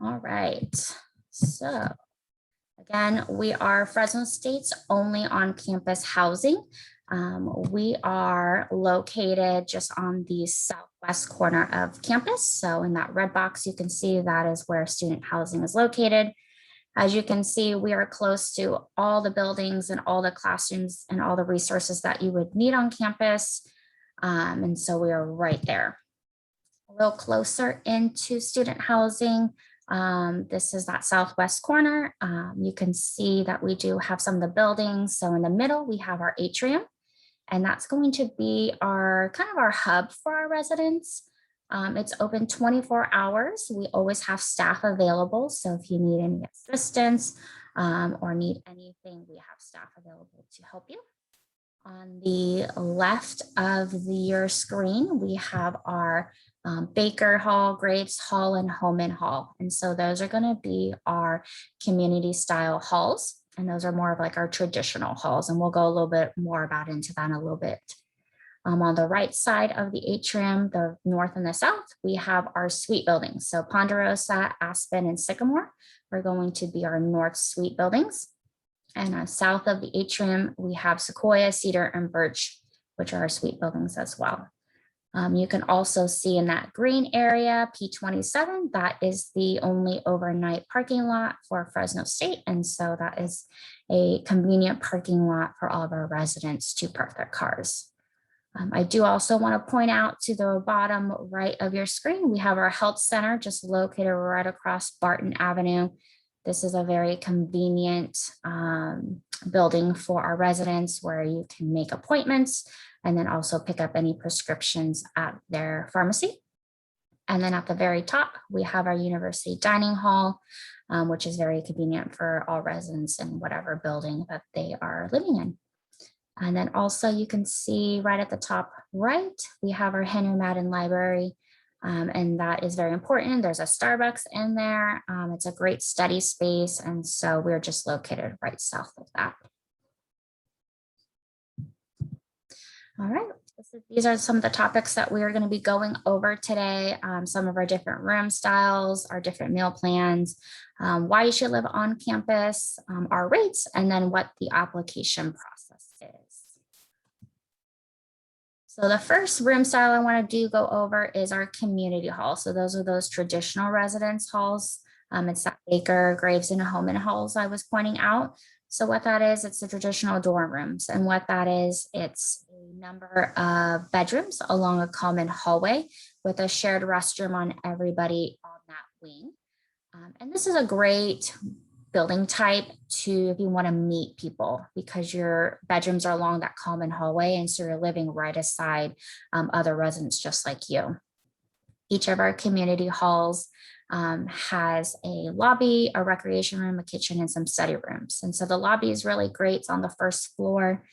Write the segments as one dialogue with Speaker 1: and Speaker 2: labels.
Speaker 1: All right. So again, we are Fresno State's only on-campus housing. We are located just on the southwest corner of campus. So in that red box, you can see that is where student housing is located. As you can see, we are close to all the buildings and all the classrooms and all the resources that you would need on campus. And so we are right there. A little closer into student housing. This is that southwest corner. You can see that we do have some of the buildings. So in the middle, we have our atrium, and that's going to be our kind of our hub for our residents. It's open 24 hours. We always have staff available. So if you need any assistance or need anything, we have staff available to help you. On the left of your screen, we have our Baker Hall, Graves Hall, and Holman Hall. And so those are going to be our community style halls. And those are more of like our traditional halls. And we'll go a little bit more about into that in a little bit. On the right side of the atrium, the north and the south, we have our suite buildings. So Ponderosa, Aspen, and Sycamore are going to be our north suite buildings. And south of the atrium, we have Sequoia, Cedar, and Birch, which are our suite buildings as well. You can also see in that green area, P27, that is the only overnight parking lot for Fresno State. And so that is a convenient parking lot for all of our residents to park their cars. I do also want to point out to the bottom right of your screen, we have our health center just located right across Barton Avenue. This is a very convenient building for our residents where you can make appointments and then also pick up any prescriptions at their pharmacy. And then at the very top, we have our university dining hall, which is very convenient for all residents in whatever building that they are living in. And then also you can see right at the top right, we have our Henry Madden Library. And that is very important. There's a Starbucks in there. It's a great study space. And so we're just located right south of that. All right, these are some of the topics that we're going to be going over today. Some of our different room styles, our different meal plans, why you should live on campus, our rates, and then what the application process is. So the first room style I want to go over is our community hall. So those are those traditional residence halls. It's that Baker, Graves, and Holman halls I was pointing out. So what that is, it's the traditional dorm rooms. And what that is, it's a number of bedrooms along a common hallway with a shared restroom on everybody on that wing. And this is a great building type to if you want to meet people because your bedrooms are along that common hallway and so you're living right aside other residents just like you. Each of our community halls has a lobby, a recreation room, a kitchen, and some study rooms. And so the lobby is really great. It's on the first floor.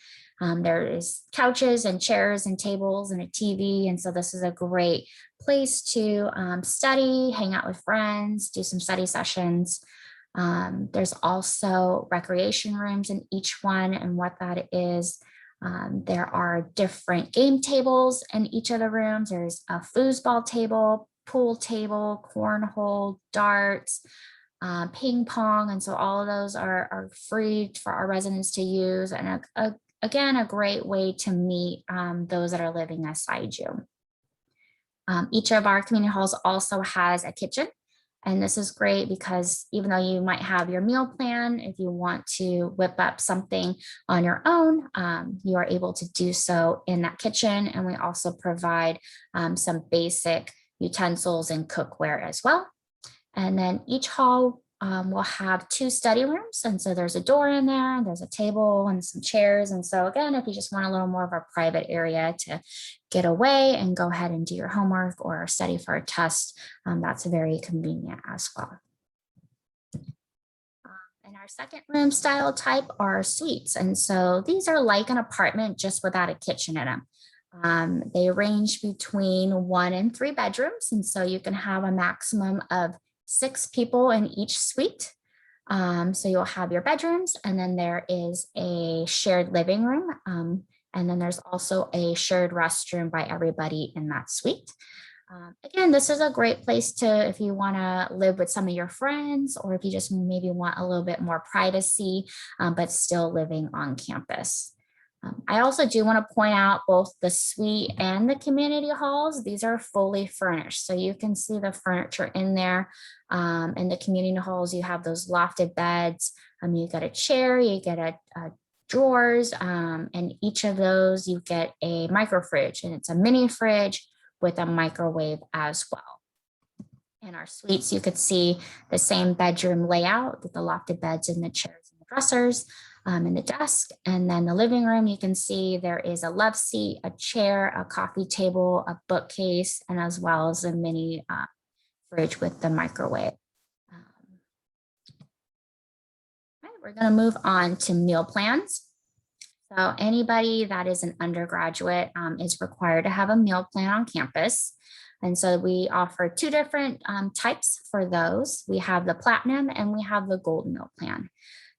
Speaker 1: There is couches and chairs and tables and a TV. And so this is a great place to study, hang out with friends, do some study sessions. There's also recreation rooms in each one, and what that is, there are different game tables in each of the rooms. There's a foosball table, pool table, cornhole, darts, ping pong, and so all of those are free for our residents to use, and again, a great way to meet those that are living aside you. Each of our community halls also has a kitchen. And this is great because even though you might have your meal plan, if you want to whip up something on your own, you are able to do so in that kitchen. And we also provide some basic utensils and cookware as well. And then each hall will have 2 study rooms. And so there's a door in there, there's a table and some chairs. And so again, if you just want a little more of a private area to get away and go ahead and do your homework or study for a test, that's very convenient as well. And our second room style type are suites. And so these are like an apartment just without a kitchen in them. They range between 1 and 3 bedrooms. And so you can have a maximum of 6 people in each suite. So you'll have your bedrooms, and then there is a shared living room. And then there's also a shared restroom by everybody in that suite. Again, this is a great place to, if you want to live with some of your friends, or if you just maybe want a little bit more privacy, but still living on campus. I also do want to point out both the suite and the community halls. These are fully furnished. So you can see the furniture in there. In the community halls, you have those lofted beds. You get a chair, you get a drawers, and each of those you get a micro fridge, and it's a mini fridge with a microwave as well. In our suites, you could see the same bedroom layout with the lofted beds and the chairs and the dressers and the desk. And then the living room, you can see there is a love seat, a chair, a coffee table, a bookcase, and as well as a mini fridge with the microwave. We're going to move on to meal plans. So anybody that is an undergraduate is required to have a meal plan on campus. And so we offer two different types for those. We have the platinum and we have the gold meal plan.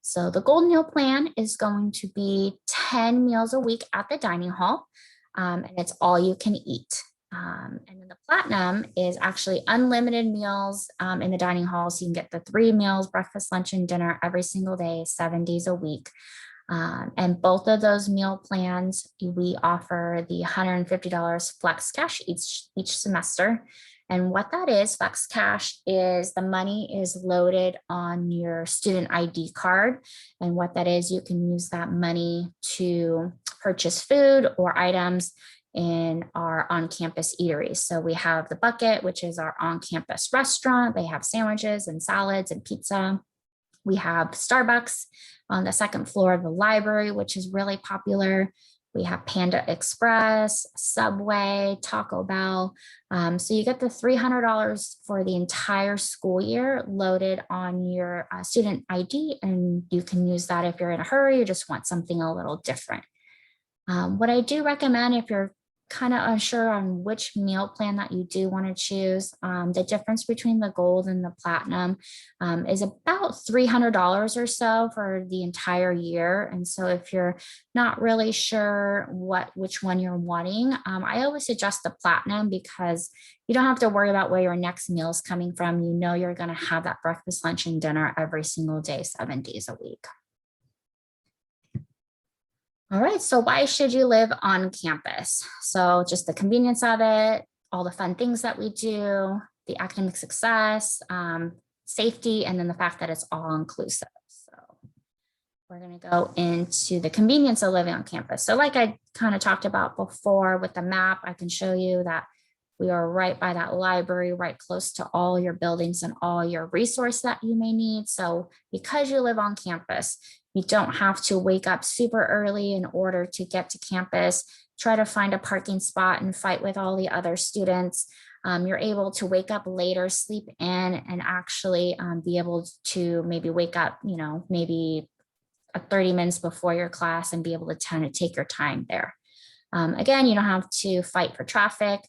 Speaker 1: So the gold meal plan is going to be 10 meals a week at the dining hall, and it's all you can eat. And then the platinum is actually unlimited meals in the dining hall. So you can get the 3 meals, breakfast, lunch, and dinner every single day, 7 days a week. And both of those meal plans, we offer the $150 flex cash each semester. And what that is, flex cash is the money is loaded on your student ID card. And what that is, you can use that money to purchase food or items in our on-campus eateries. So we have the Bucket, which is our on-campus restaurant. They have sandwiches and salads and pizza. We have Starbucks on the second floor of the library, which is really popular. We have Panda Express, Subway, Taco Bell. So you get the $300 for the entire school year loaded on your student ID, and you can use that if you're in a hurry or just want something a little different. What I do recommend, if you're kind of unsure on which meal plan that you do want to choose, the difference between the gold and the platinum is about $300 or so for the entire year. And so if you're not really sure which one you're wanting, I always suggest the platinum, because you don't have to worry about where your next meal is coming from. You know you're going to have that breakfast, lunch, and dinner every single day, 7 days a week. All right, so why should you live on campus? So just the convenience of it, all the fun things that we do, the academic success, safety, and then the fact that it's all inclusive. So we're going to go into the convenience of living on campus. So like I kind of talked about before with the map, I can show you that we are right by that library, right close to all your buildings and all your resources that you may need. So because you live on campus, you don't have to wake up super early in order to get to campus, try to find a parking spot and fight with all the other students. You're able to wake up later, sleep in, and actually be able to maybe wake up, maybe 30 minutes before your class and be able to kind of take your time there. Again, you don't have to fight for traffic.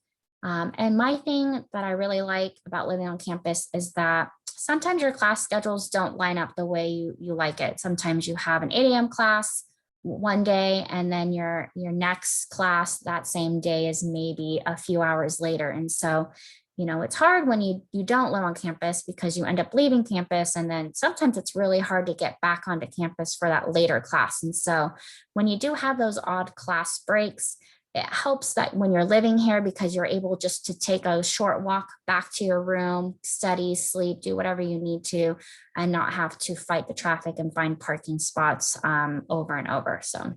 Speaker 1: And my thing that I really like about living on campus is that sometimes your class schedules don't line up the way you like it. Sometimes you have an 8 a.m. class one day, and then your next class that same day is maybe a few hours later. And so, it's hard when you don't live on campus, because you end up leaving campus, and then sometimes it's really hard to get back onto campus for that later class. And so when you do have those odd class breaks, it helps that when you're living here, because you're able just to take a short walk back to your room, study, sleep, do whatever you need to, and not have to fight the traffic and find parking spots over and over. So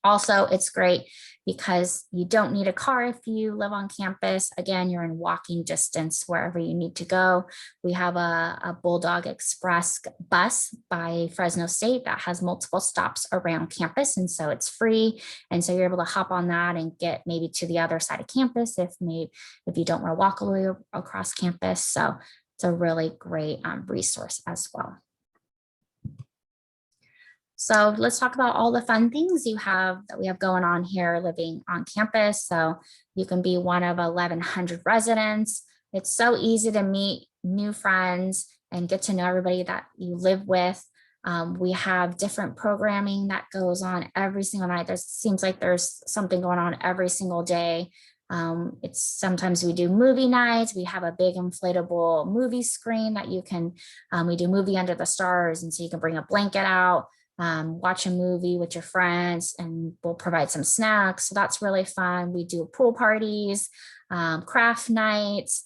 Speaker 1: also, it's great because you don't need a car if you live on campus. Again, you're in walking distance wherever you need to go. We have a Bulldog Express bus by Fresno State that has multiple stops around campus. And so it's free. And so you're able to hop on that and get maybe to the other side of campus if you don't want to walk all the way across campus. So it's a really great resource as well. So let's talk about all the fun things that we have going on here living on campus. So you can be one of 1,100 residents. It's so easy to meet new friends and get to know everybody that you live with. We have different programming that goes on every single night. There seems like there's something going on every single day. It's sometimes we do movie nights. We have a big inflatable movie screen that you can, we do movie under the stars. And so you can bring a blanket out, watch a movie with your friends, and we'll provide some snacks. So that's really fun. We do pool parties, craft nights.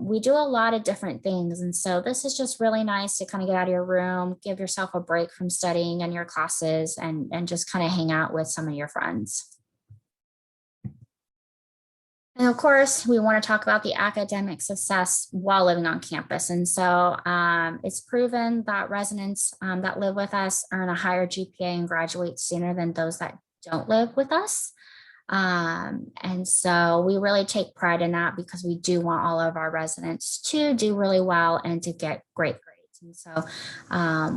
Speaker 1: We do a lot of different things. And so this is just really nice to kind of get out of your room, give yourself a break from studying and your classes, and just kind of hang out with some of your friends. And of course, we want to talk about the academic success while living on campus. And so it's proven that residents that live with us earn a higher GPA and graduate sooner than those that don't live with us. And so we really take pride in that because we do want all of our residents to do really well and to get great grades. And so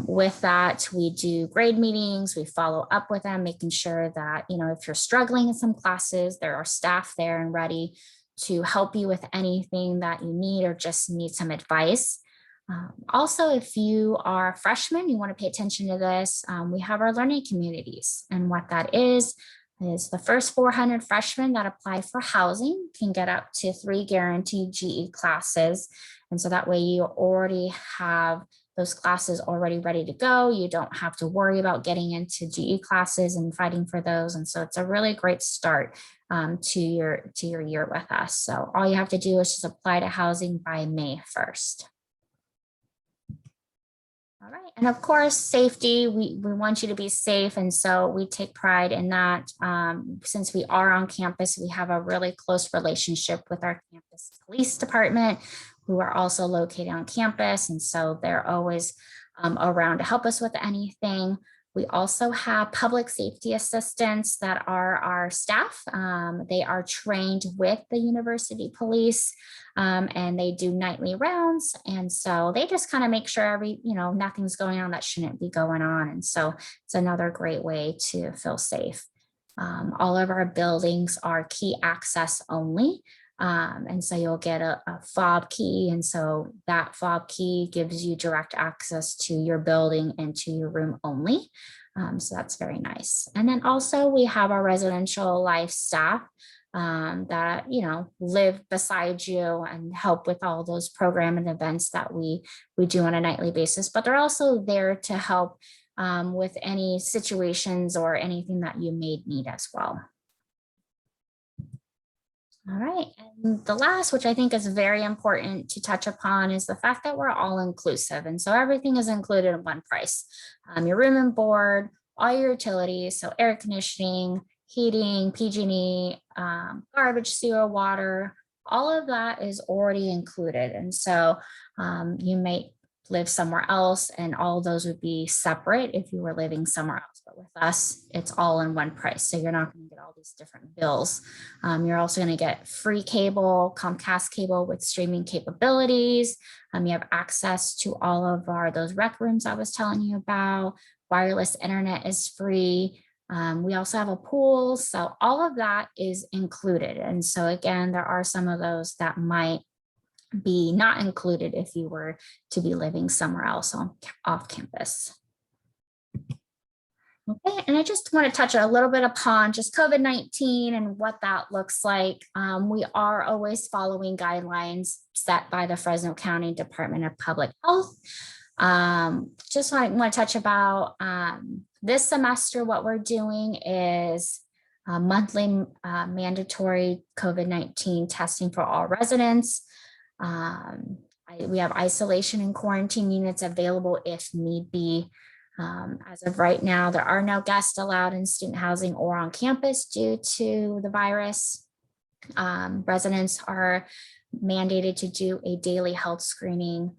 Speaker 1: with that, we do grade meetings, we follow up with them, making sure that, you know, if you're struggling in some classes, there are staff there and ready to help you with anything that you need or just need some advice. Also, if you are a freshman, you want to pay attention to this. We have our learning communities, and what that is the first 400 freshmen that apply for housing can get up to 3 guaranteed GE classes. And so that way you already have those classes already ready to go. You don't have to worry about getting into GE classes and fighting for those. And so it's a really great start to your year with us. So all you have to do is just apply to housing by May 1st. All right, and of course, safety, we want you to be safe. And so we take pride in that. Since we are on campus, we have a really close relationship with our campus police department, who are also located on campus. And so they're always around to help us with anything. We also have public safety assistants that are our staff. They are trained with the university police and they do nightly rounds. And so they just kind of make sure nothing's going on that shouldn't be going on. And so it's another great way to feel safe. All of our buildings are key access only. And so you'll get a fob key. And so that fob key gives you direct access to your building and to your room only. So that's very nice. And then also we have our residential life staff that, live beside you and help with all those program and events that we do on a nightly basis, but they're also there to help with any situations or anything that you may need as well. All right, and the last, which I think is very important to touch upon, is the fact that we're all inclusive. And so everything is included in one price. Your room and board, all your utilities, so air conditioning, heating, PG&E, garbage, sewer, water, all of that is already included. And so you may live somewhere else and all those would be separate if you were living somewhere else. But with us, it's all in one price. So you're not going to get all these different bills. You're also going to get free cable, Comcast cable with streaming capabilities. You have access to all of those rec rooms I was telling you about. Wireless internet is free. We also have a pool. So all of that is included. And so again, there are some of those that might be not included if you were to be living somewhere else off campus. Okay, and I just want to touch a little bit upon just COVID-19 and what that looks like. We are always following guidelines set by the Fresno County Department of Public Health. Just want to touch about this semester, what we're doing is monthly mandatory COVID-19 testing for all residents. We have isolation and quarantine units available if need be. As of right now, there are no guests allowed in student housing or on campus due to the virus. Residents are mandated to do a daily health screening.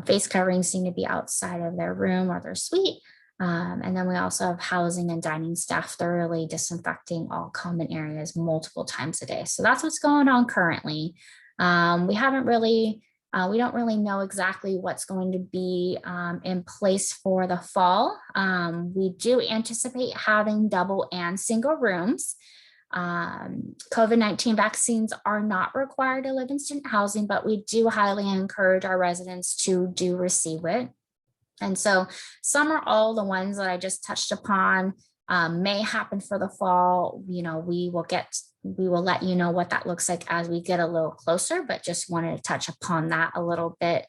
Speaker 1: Face coverings need to be outside of their room or their suite. And then we also have housing and dining staff thoroughly disinfecting all common areas multiple times a day. So that's what's going on currently. We don't really know exactly what's going to be in place for the fall. We do anticipate having double and single rooms. COVID-19 vaccines are not required to live in student housing, but we do highly encourage our residents to receive it. And so some are all the ones that I just touched upon. may happen for the fall. You know, we will let you know what that looks like as we get a little closer, but just wanted to touch upon that a little bit.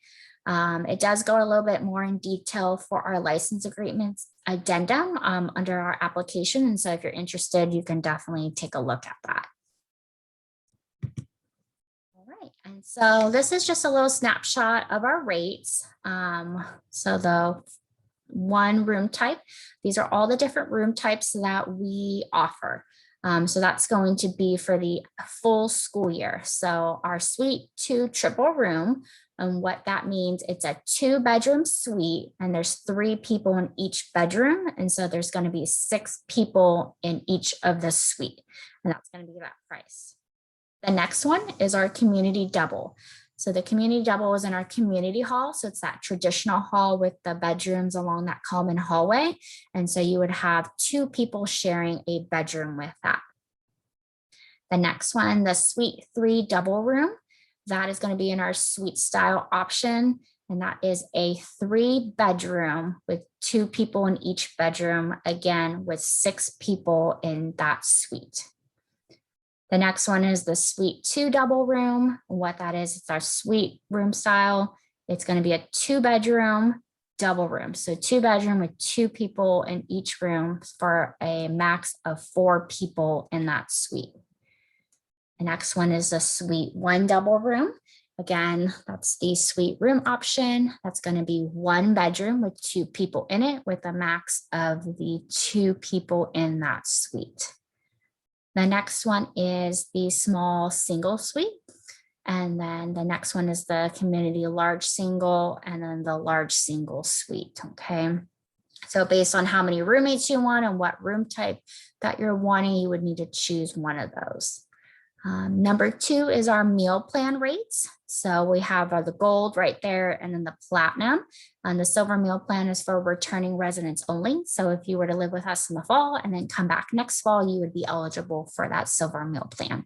Speaker 1: It does go a little bit more in detail for our license agreements addendum under our application. And so if you're interested, you can definitely take a look at that. All right, and so this is just a little snapshot of our rates. So the one room type, these are all the different room types that we offer. So that's going to be for the full school year. So our suite 2 triple room, and what that means, it's a 2-bedroom suite and there's 3 people in each bedroom. And so there's going to be 6 people in each of the suite, and that's going to be that price. The next one is our community double. So the community double is in our community hall. So it's that traditional hall with the bedrooms along that common hallway. And so you would have 2 people sharing a bedroom with that. The next one, the suite 3 double room, that is going to be in our suite style option. And that is a 3-bedroom with 2 people in each bedroom, again, with 6 people in that suite. The next one is the suite 2 double room. What that is, it's our suite room style. It's going to be a 2-bedroom double room. So 2-bedroom with 2 people in each room for a max of 4 people in that suite. The next one is the suite 1 double room. Again, that's the suite room option. That's going to be 1 bedroom with 2 people in it with a max of the 2 people in that suite. The next one is the small single suite. And then the next one is the community large single, and then the large single suite, okay? So based on how many roommates you want and what room type that you're wanting, you would need to choose one of those. Number 2 is our meal plan rates. So we have the gold right there and then the platinum. And the silver meal plan is for returning residents only. So if you were to live with us in the fall and then come back next fall, you would be eligible for that silver meal plan.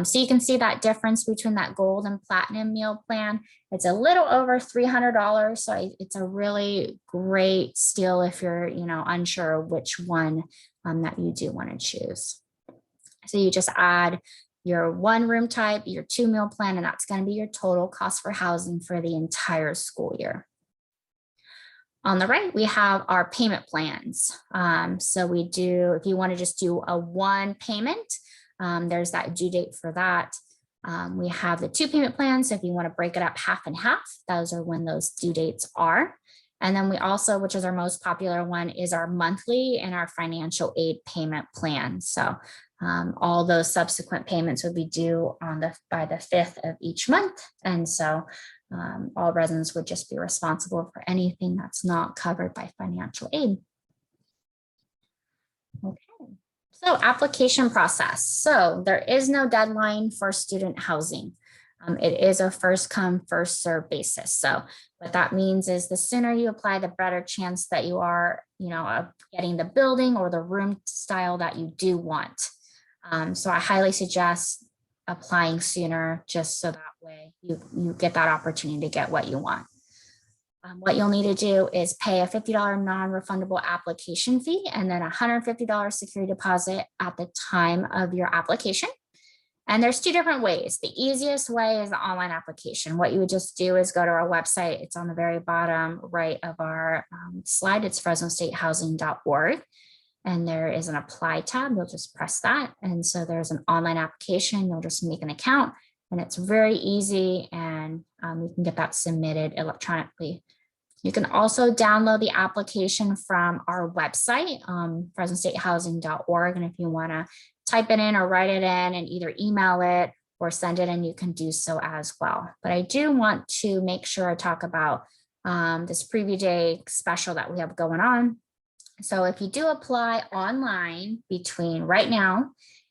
Speaker 1: So you can see that difference between that gold and platinum meal plan. It's a little over $300. So it's a really great steal if you're, unsure which one that you do want to choose. So you just add your 1 room type, your 2 meal plan, and that's going to be your total cost for housing for the entire school year. On the right, we have our payment plans. So we do, if you want to just do a 1 payment, there's that due date for that. We have the 2 payment plans. So if you want to break it up half and half, those are when those due dates are. And then we also, which is our most popular one, is our monthly and our financial aid payment plan. So all those subsequent payments would be due by the 5th of each month. And so all residents would just be responsible for anything that's not covered by financial aid. Okay, so application process. So there is no deadline for student housing. It is a first come, first serve basis. So what that means is the sooner you apply, the better chance that you are, getting the building or the room style that you do want. So I highly suggest applying sooner, just so that way you get that opportunity to get what you want. What you'll need to do is pay a $50 non-refundable application fee and then a $150 security deposit at the time of your application. And there's 2 different ways. The easiest way is the online application. What you would just do is go to our website. It's on the very bottom right of our slide. It's fresnostatehousing.org. And there is an apply tab. You'll just press that. And so there's an online application. You'll just make an account and it's very easy, and you can get that submitted electronically. You can also download the application from our website, fresnostatehousing.org. And if you want to type it in or write it in and either email it or send it in, you can do so as well. But I do want to make sure I talk about this preview day special that we have going on. So if you do apply online between right now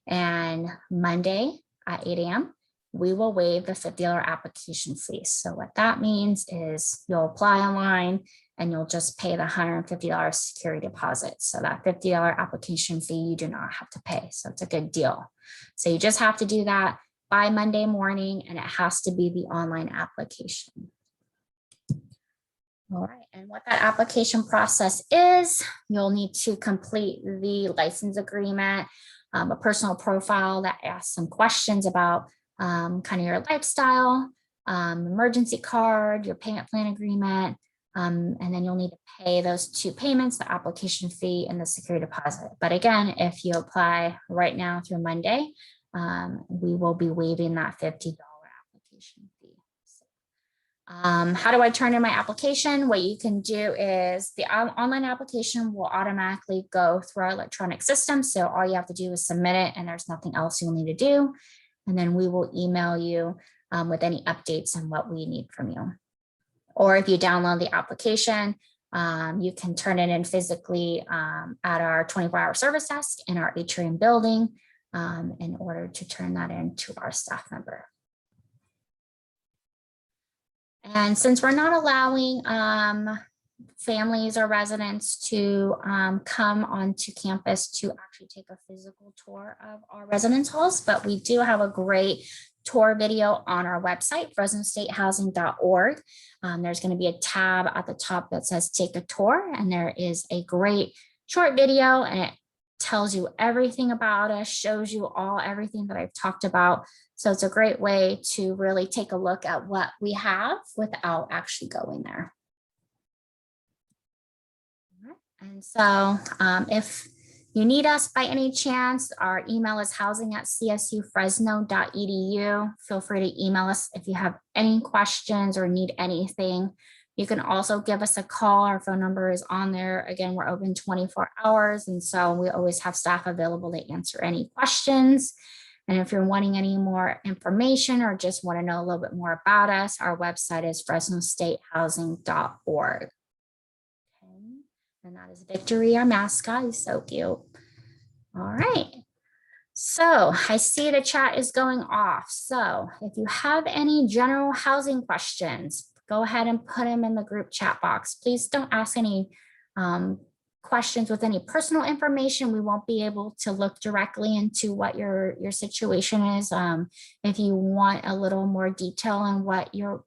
Speaker 1: and Monday at 8 a.m., we will waive the $50 application fee. So what that means is you'll apply online and you'll just pay the $150 security deposit. So that $50 application fee, you do not have to pay. So it's a good deal. So you just have to do that by Monday morning, and it has to be the online application. All right, and what that application process is, you'll need to complete the license agreement, a personal profile that asks some questions about kind of your lifestyle, emergency card, your payment plan agreement, and then you'll need to pay those 2 payments, the application fee and the security deposit. But again, if you apply right now through Monday, we will be waiving that $50 application fee. How do I turn in my application? What you can do is the online application will automatically go through our electronic system. So all you have to do is submit it and there's nothing else you'll need to do. And then we will email you with any updates and what we need from you. Or if you download the application, you can turn it in physically at our 24-hour service desk in our atrium building in order to turn that in to our staff member. And since we're not allowing families or residents to come onto campus to actually take a physical tour of our residence halls, but we do have a great tour video on our website, fresnostatehousing.org. There's going to be a tab at the top that says take a tour, and there is a great short video, and it tells you everything about us, shows you everything that I've talked about. So it's a great way to really take a look at what we have without actually going there. And so if you need us by any chance, our email is housing@csufresno.edu. Feel free to email us if you have any questions or need anything. You can also give us a call. Our phone number is on there. Again, we're open 24 hours. And so we always have staff available to answer any questions. And if you're wanting any more information or just want to know a little bit more about us, our website is fresnostatehousing.org. Okay. And that is Victory, our mascot. He's so cute. All right. So I see the chat is going off. So if you have any general housing questions, go ahead and put them in the group chat box. Please don't ask any questions with any personal information. We won't be able to look directly into what your situation is. If you want a little more detail on what your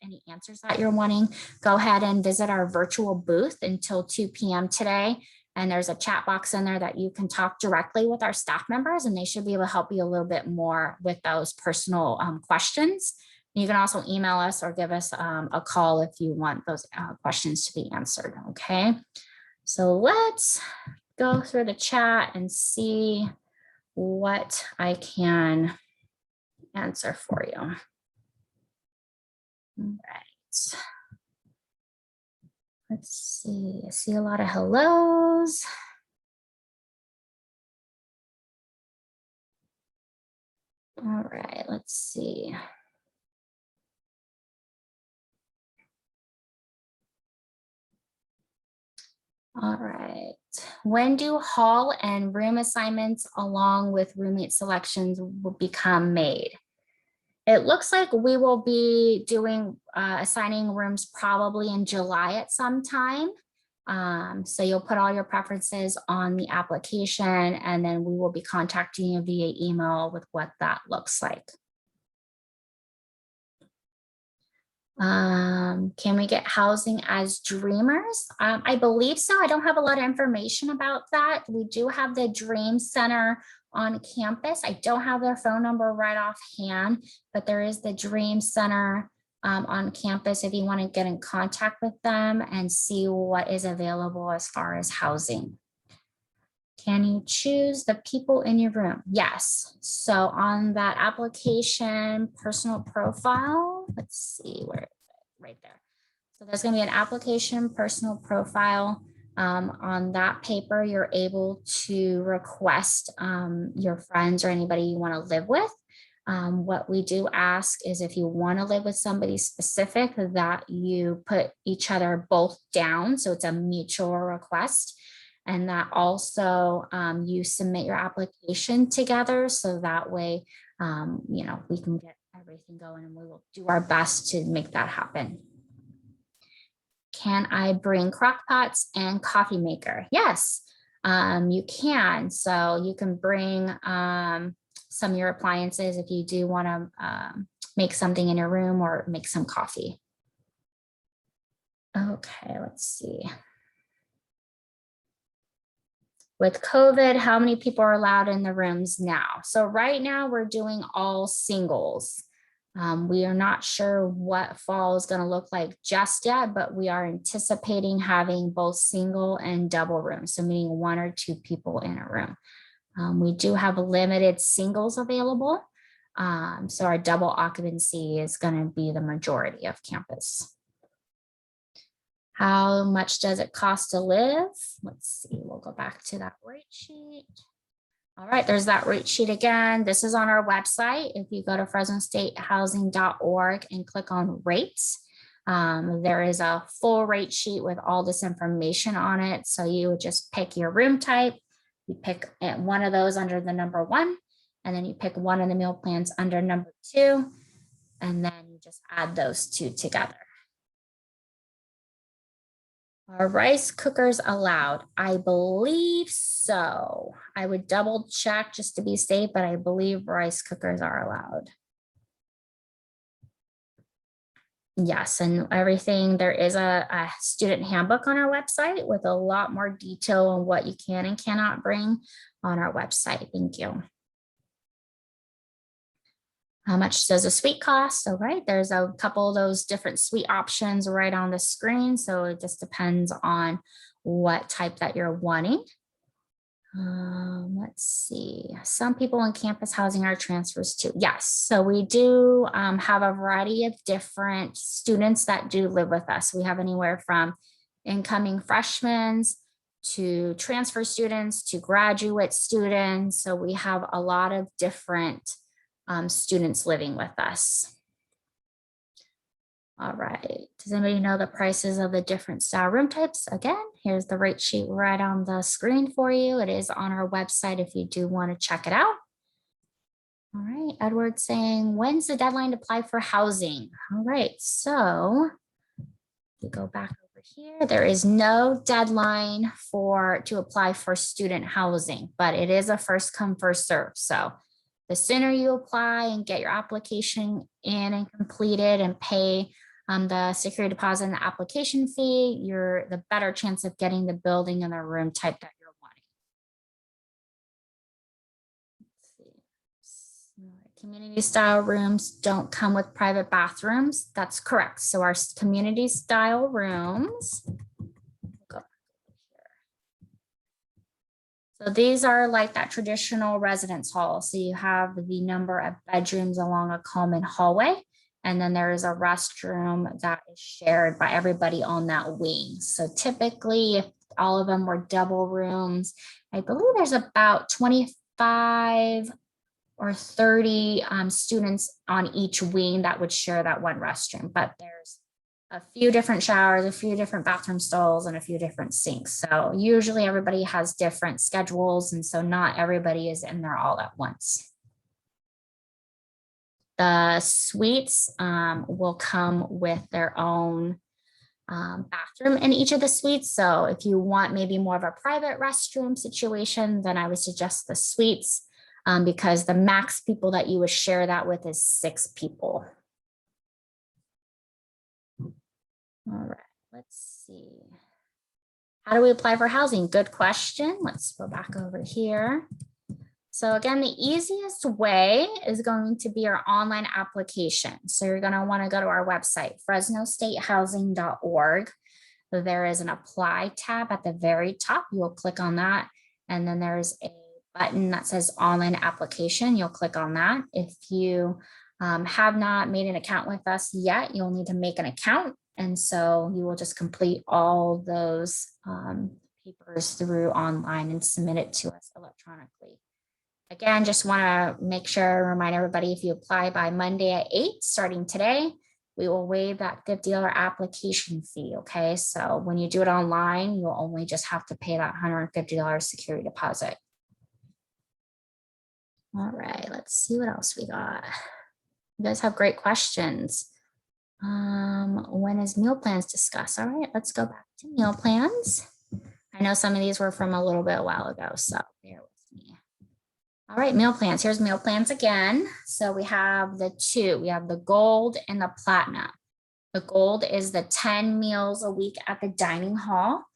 Speaker 1: any answers that you're wanting, go ahead and visit our virtual booth until 2 p.m. today. And there's a chat box in there that you can talk directly with our staff members, and they should be able to help you a little bit more with those personal questions. You can also email us or give us a call if you want those questions to be answered, okay? So let's go through the chat and see what I can answer for you. All right. Let's see, I see a lot of hellos. All right, let's see. All right. When do hall and room assignments along with roommate selections will become made? It looks like we will be doing assigning rooms probably in July at some time. So you'll put all your preferences on the application, and then we will be contacting you via email with what that looks like. Can we get housing as dreamers? I believe so. I don't have a lot of information about that. We do have the Dream Center on campus. I don't have their phone number right offhand, but there is the Dream Center on campus if you want to get in contact with them and see what is available as far as housing. Can you choose the people in your room? Yes. So on that application personal profile, let's see where is it? Right there. So there's going to be an application personal profile. On that paper, you're able to request your friends or anybody you want to live with. What we do ask is if you want to live with somebody specific, that you put each other both down. So it's a mutual request. And that also you submit your application together. So that way, you know, we can get everything going, and we will do our best to make that happen. Can I bring crock pots and coffee maker? Yes, you can. So you can bring some of your appliances if you do want to make something in your room or make some coffee. Okay, let's see. With COVID, how many people are allowed in the rooms now? So right now we're doing all singles. We are not sure what fall is going to look like just yet, but we are anticipating having both single and double rooms. So meaning 1 or 2 people in a room. We do have limited singles available. So our double occupancy is going to be the majority of campus. How much does it cost to live? Let's see, we'll go back to that rate sheet. All right, there's that rate sheet again. This is on our website. If you go to fresnostatehousing.org and click on rates, there is a full rate sheet with all this information on it. So you would just pick your room type. You pick one of those under the number 1, and then you pick one of the meal plans under number 2, and then you just add those 2 together. Are rice cookers allowed? I believe so. I would double check just to be safe, but I believe rice cookers are allowed. Yes, and everything, there is a student handbook on our website with a lot more detail on what you can and cannot bring on our website. Thank you. How much does a suite cost? All right, there's a couple of those different suite options right on the screen. So it just depends on what type that you're wanting. Let's see. Some people in campus housing are transfers too. Yes, so we do have a variety of different students that do live with us. We have anywhere from incoming freshmen to transfer students to graduate students. So we have a lot of different students living with us. All right, does anybody know the prices of the different style room types? Again, here's the rate sheet right on the screen for you. It is on our website if you do want to check it out. All right, Edward saying, when's the deadline to apply for housing? All right, so we go back over here. There is no deadline to apply for student housing, but it is a first come, first serve. So the sooner you apply and get your application in and completed and pay the security deposit and the application fee, you're the better chance of getting the building and the room type that you're wanting. Let's see. Community style rooms don't come with private bathrooms. That's correct. So our community style rooms, so these are like that traditional residence hall. So you have the number of bedrooms along a common hallway, and then there is a restroom that is shared by everybody on that wing. So typically, if all of them were double rooms, I believe there's about 25 or 30 students on each wing that would share that one restroom, but there's a few different showers, a few different bathroom stalls, and a few different sinks. So usually everybody has different schedules, and so not everybody is in there all at once. The suites will come with their own bathroom in each of the suites. So if you want maybe more of a private restroom situation, then I would suggest the suites because the max people that you would share that with is 6 people. All right, let's see. How do we apply for housing? Good question. Let's go back over here. So again, the easiest way is going to be our online application. So you're going to want to go to our website, fresnostatehousing.org. There is an apply tab at the very top. You'll click on that. And then there's a button that says online application. You'll click on that. If you have not made an account with us yet, you'll need to make an account. And so you will just complete all those papers through online and submit it to us electronically. Again, just want to make sure, remind everybody, if you apply by Monday at 8, starting today, we will waive that $50 application fee. Okay, so when you do it online, you'll only just have to pay that $150 security deposit. All right, let's see what else we got. You guys have great questions. When is meal plans discussed? All right, let's go back to meal plans. I know some of these were from a little bit a while ago, so bear with me. All right, meal plans. Here's meal plans again. So we have the 2. We have the gold and the platinum. The gold is the 10 meals a week at the dining hall.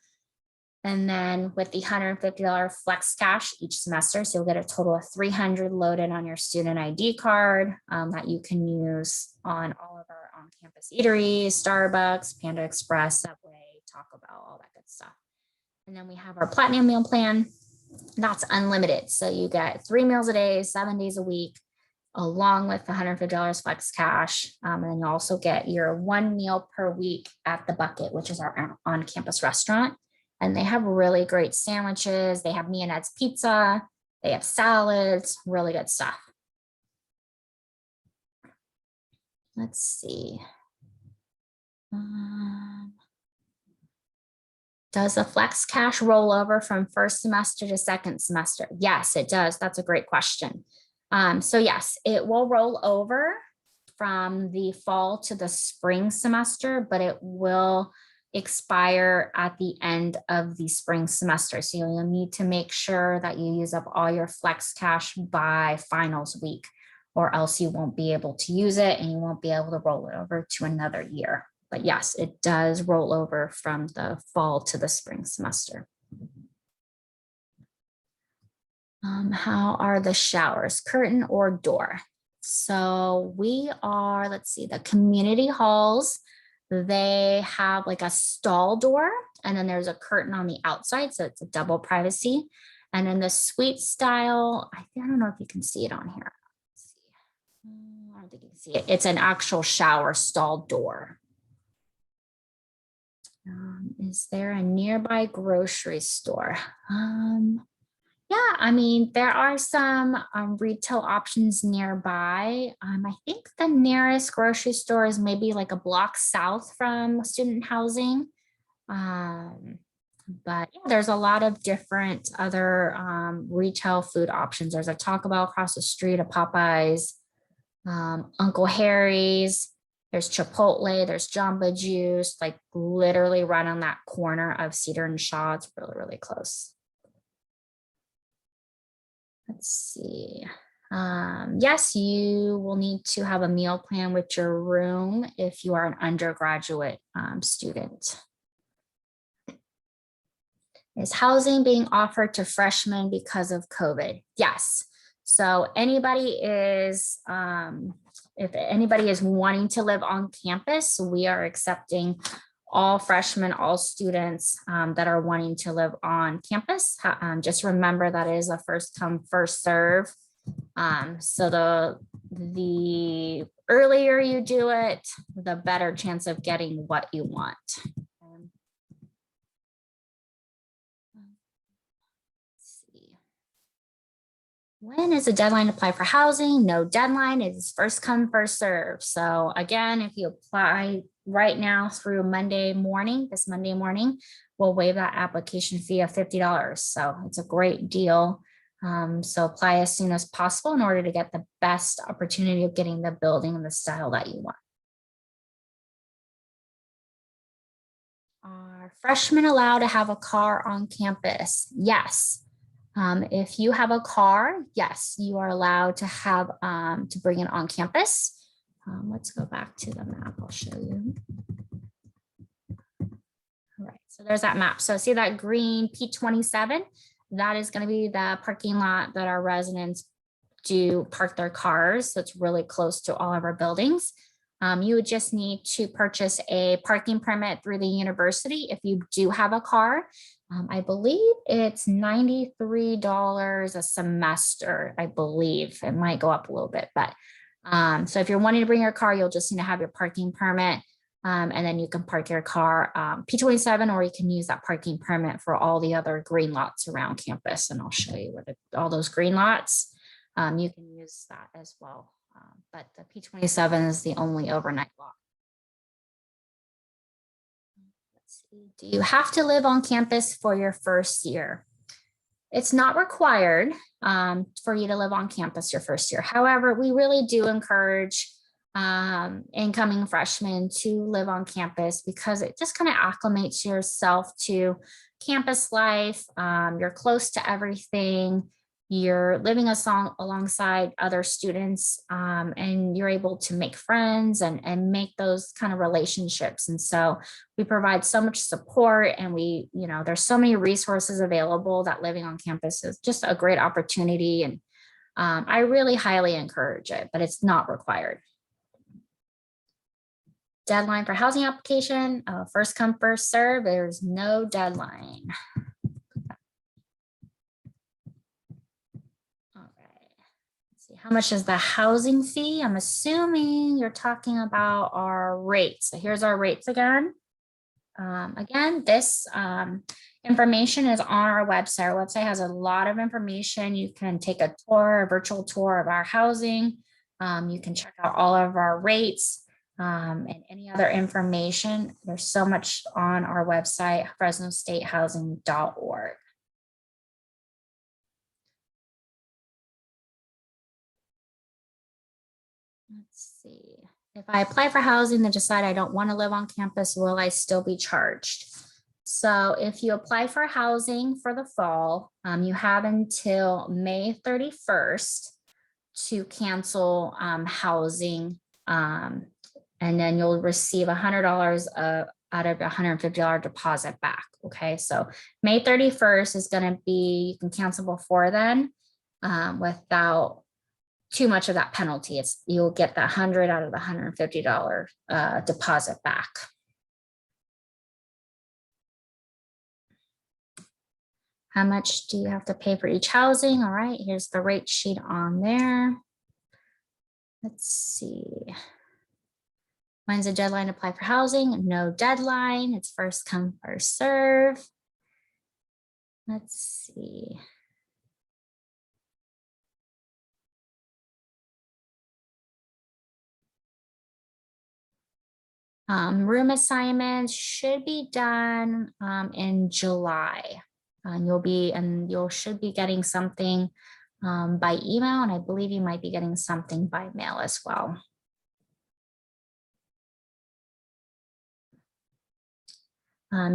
Speaker 1: And then with the $150 flex cash each semester, so you'll get a total of 300 loaded on your student ID card that you can use on all of our on-campus eateries, Starbucks, Panda Express, Subway, Taco Bell, all that good stuff. And then we have our platinum meal plan. That's unlimited. So you get 3 meals a day, 7 days a week, along with the $150 flex cash. And then you also get your 1 meal per week at the Bucket, which is our on-campus restaurant. And they have really great sandwiches. They have Me and Ed's pizza. They have salads, really good stuff. Let's see. Does the flex cash roll over from first semester to second semester? Yes, it does. That's a great question. So yes, it will roll over from the fall to the spring semester, but it will expire at the end of the spring semester. So you'll need to make sure that you use up all your flex cash by finals week, or else you won't be able to use it and you won't be able to roll it over to another year. But yes, it does roll over from the fall to the spring semester. How are the showers, curtain or door? So we are, let's see, the community halls, they have like a stall door and then there's a curtain on the outside. So it's a double privacy. And then the suite style, I don't know if you can see it on here. Let's see. I don't think you can see it. It's an actual shower stall door. Is there a nearby grocery store? Yeah, I mean, there are some retail options nearby. I think the nearest grocery store is maybe like a block south from student housing. But yeah, there's a lot of different other retail food options. There's a Taco Bell across the street, a Popeyes, Uncle Harry's, there's Chipotle, there's Jamba Juice, like literally right on that corner of Cedar and Shaw. It's really, really close. Let's see. Yes, you will need to have a meal plan with your room if you are an undergraduate student. Is housing being offered to freshmen because of COVID? Yes. So anybody is, if anybody is wanting to live on campus, we are accepting all freshmen, all students that are wanting to live on campus. Just remember that is a first come, first serve. So the earlier you do it, the better chance of getting what you want. When is the deadline to apply for housing? No deadline. It is first come, first serve. So again, if you apply right now through Monday morning, this Monday morning, we'll waive that application fee of $50. So it's a great deal. So apply as soon as possible in order to get the best opportunity of getting the building and the style that you want. Are freshmen allowed to have a car on campus? Yes. If you have a car, yes, you are allowed to have to bring it on campus. Let's go back to the map. I'll show you. All right, so there's that map. So see that green P27? That is going to be the parking lot that our residents do park their cars. So it's really close to all of our buildings. You would just need to purchase a parking permit through the university if you do have a car. I believe it's $93 a semester. I believe it might go up a little bit, but so if you're wanting to bring your car, you'll just need to have your parking permit, and then you can park your car P27, or you can use that parking permit for all the other green lots around campus. And I'll show you where all those green lots, you can use that as well. But the P27 is the only overnight lot. Do you have to live on campus for your first year? It's not required for you to live on campus your first year. However, we really do encourage incoming freshmen to live on campus because it just kind of acclimates yourself to campus life. You're close to everything. you're living alongside other students, and you're able to make friends and make those kind of relationships. And so we provide so much support, and there's so many resources available that living on campus is just a great opportunity. And I really highly encourage it, but it's not required. Deadline for housing application, first come, first serve. There's no deadline. How much is the housing fee? I'm assuming you're talking about our rates. So here's our rates again. Again, this information is on our website. Our website has a lot of information. You can take a tour, a virtual tour of our housing. You can check out all of our rates and any other information. There's so much on our website, fresnostatehousing.org. Let's see. If I apply for housing and decide I don't want to live on campus, will I still be charged? So if you apply for housing for the fall, you have until May 31st to cancel housing. And then you'll receive $100 out of $150 deposit back. Okay, so May 31st is going to be, you can cancel before then without too much of that penalty. You'll get that $100 out of the $150 deposit back. How much do you have to pay for each housing? All right, here's the rate sheet on there. Let's see. When's the deadline to apply for housing? No deadline. It's first come, first serve. Let's see. Room assignments should be done in July. You should be getting something by email, and I believe you might be getting something by mail as well.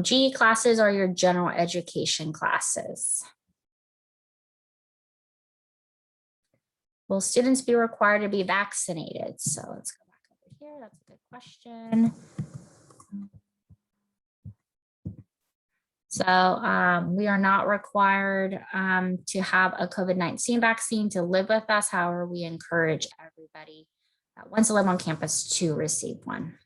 Speaker 1: GE classes are your general education classes. Will students be required to be vaccinated? So let's go back over here. That's a good question. So we are not required to have a COVID-19 vaccine to live with us. However, we encourage everybody that wants to live on campus to receive one.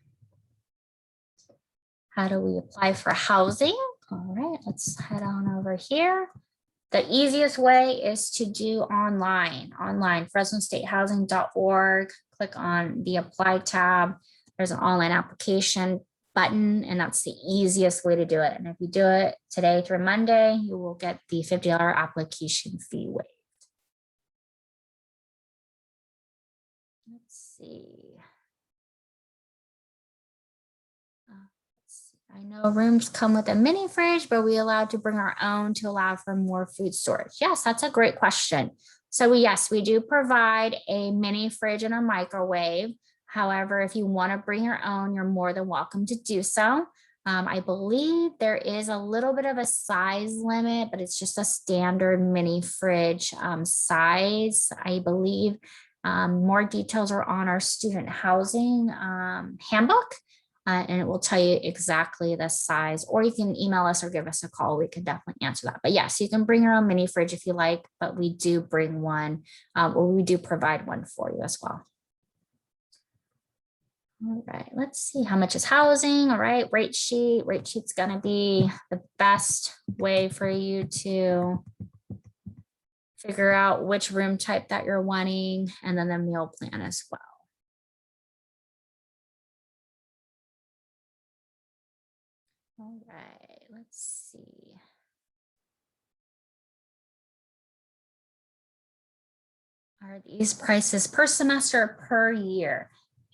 Speaker 1: How do we apply for housing? All right, let's head on over here. The easiest way is to do online, fresnostatehousing.org. Click on the apply tab. There's an online application button, and that's the easiest way to do it. And if you do it today through Monday, you will get the $50 application fee waived. Let's see. I know rooms come with a mini fridge, but we allowed to bring our own to allow for more food storage? Yes, that's a great question. So yes, we do provide a mini fridge and a microwave. However, if you want to bring your own, you're more than welcome to do so. I believe there is a little bit of a size limit, but it's just a standard mini fridge size, I believe. More details are on our student housing handbook. And it will tell you exactly the size, or you can email us or give us a call. We can definitely answer that. But yes, you can bring your own mini fridge if you like, but we do bring one, or we do provide one for you as well. All right, let's see, how much is housing? All right, rate sheet. Rate sheet's gonna be the best way for you to figure out which room type that you're wanting, and then the meal plan as well. All right, let's see. Are these prices per semester or per year?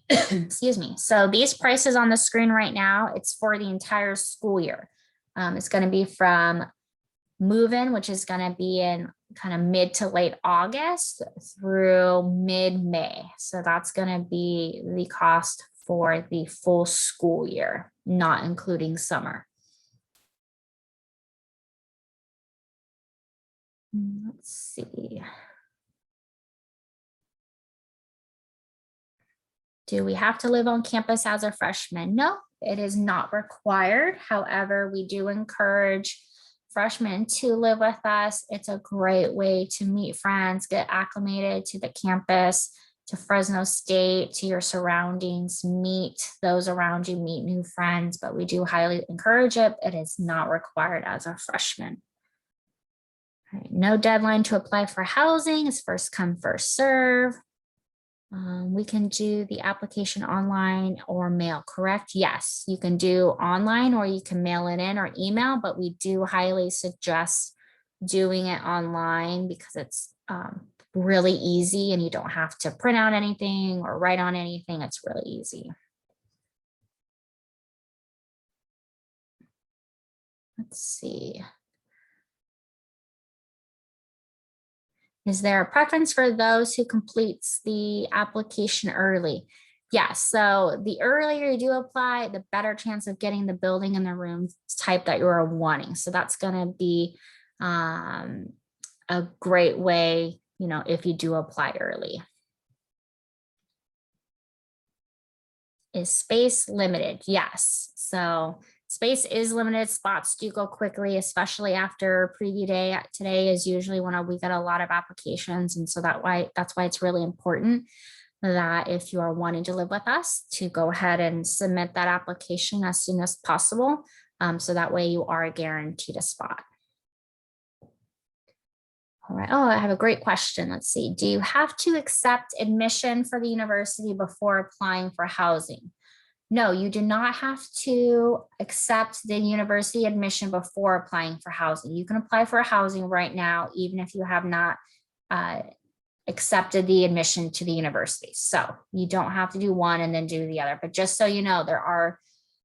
Speaker 1: Excuse me. So these prices on the screen right now, it's for the entire school year. It's going to be from move-in, which is going to be in kind of mid to late August through mid-May. So that's going to be the cost for the full school year, not including summer. Let's see. Do we have to live on campus as a freshman? No, it is not required. However, we do encourage freshmen to live with us. It's a great way to meet friends, get acclimated to the campus, to Fresno State, to your surroundings, meet those around you, meet new friends, but we do highly encourage it. It is not required as a freshman. All right, no deadline to apply for housing. It's first come, first serve. We can do the application online or mail, correct? Yes, you can do online or you can mail it in or email, but we do highly suggest doing it online because it's really easy and you don't have to print out anything or write on anything. It's really easy. Let's see. Is there a preference for those who completes the application early? Yes, so the earlier you do apply, the better chance of getting the building and the room type that you're wanting. So that's gonna be a great way, you know, if you do apply early. Is space limited? Yes, so space is limited. Spots do go quickly, especially after preview day. Today is usually when we get a lot of applications. And so that's why it's really important that if you are wanting to live with us, to go ahead and submit that application as soon as possible. So that way you are guaranteed a spot. All right. Oh, I have a great question. Let's see. Do you have to accept admission for the university before applying for housing? No, you do not have to accept the university admission before applying for housing. You can apply for housing right now, even if you have not accepted the admission to the university. So you don't have to do one and then do the other. But just so you know,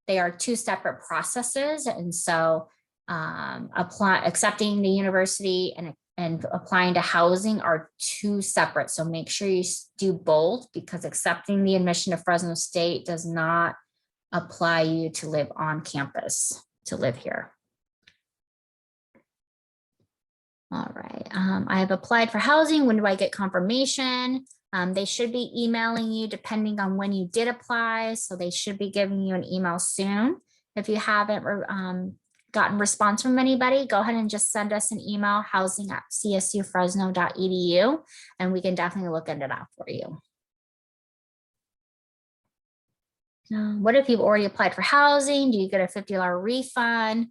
Speaker 1: they are two separate processes. And so accepting the university and applying to housing are two separate. So make sure you do both, because accepting the admission to Fresno State does not apply you to live on campus, to live here. All right, I have applied for housing. When do I get confirmation? They should be emailing you depending on when you did apply. So they should be giving you an email soon. If you haven't gotten response from anybody, go ahead and just send us an email, housing@csufresno.edu, and we can definitely look into that for you. What if you've already applied for housing? Do you get a $50 refund?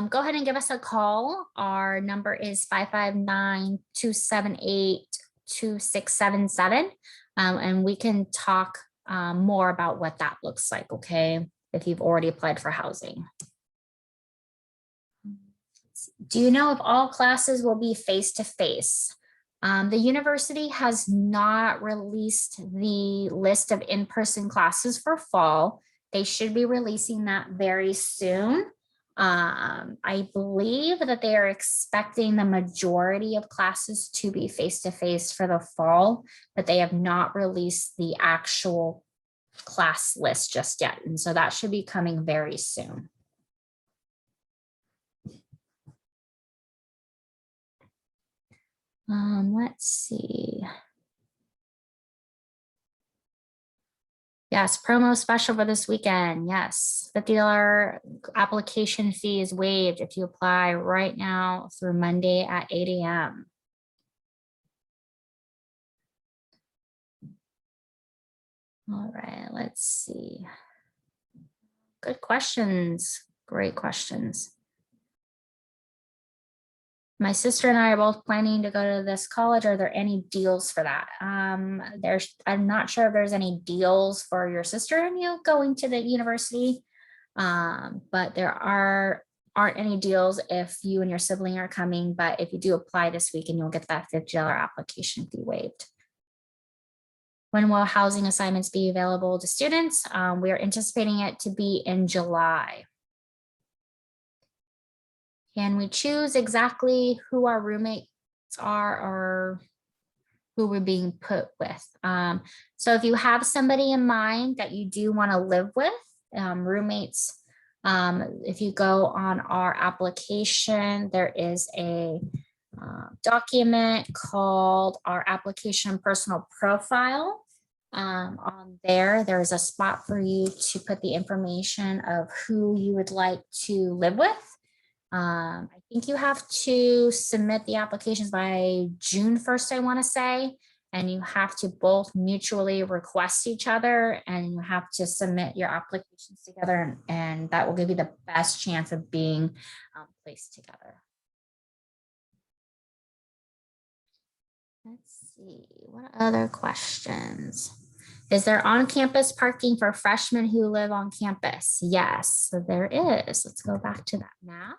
Speaker 1: Go ahead and give us a call. Our number is 559-278-2677. And we can talk more about what that looks like, okay, if you've already applied for housing. Do you know if all classes will be face-to-face? The university has not released the list of in-person classes for fall. They should be releasing that very soon. I believe that they are expecting the majority of classes to be face-to-face for the fall, but they have not released the actual class list just yet. And so that should be coming very soon. Let's see. Yes, promo special for this weekend. Yes, $50 application fee is waived if you apply right now through Monday at 8 a.m. All right, let's see. Good questions. Great questions. My sister and I are both planning to go to this college. Are there any deals for that? I'm not sure if there's any deals for your sister and you going to the university, but there aren't any deals if you and your sibling are coming. But if you do apply this week, and you'll get that $50 application fee waived. When will housing assignments be available to students? We are anticipating it to be in July. Can we choose exactly who our roommates are or who we're being put with? So if you have somebody in mind that you do want to live with, roommates, if you go on our application, there is a document called our application personal profile. On there's a spot for you to put the information of who you would like to live with. I think you have to submit the applications by June 1st, I want to say, and you have to both mutually request each other, and you have to submit your applications together, and that will give you the best chance of being placed together. Let's see, what other questions? Is there on-campus parking for freshmen who live on campus? Yes, so there is. Let's go back to that map.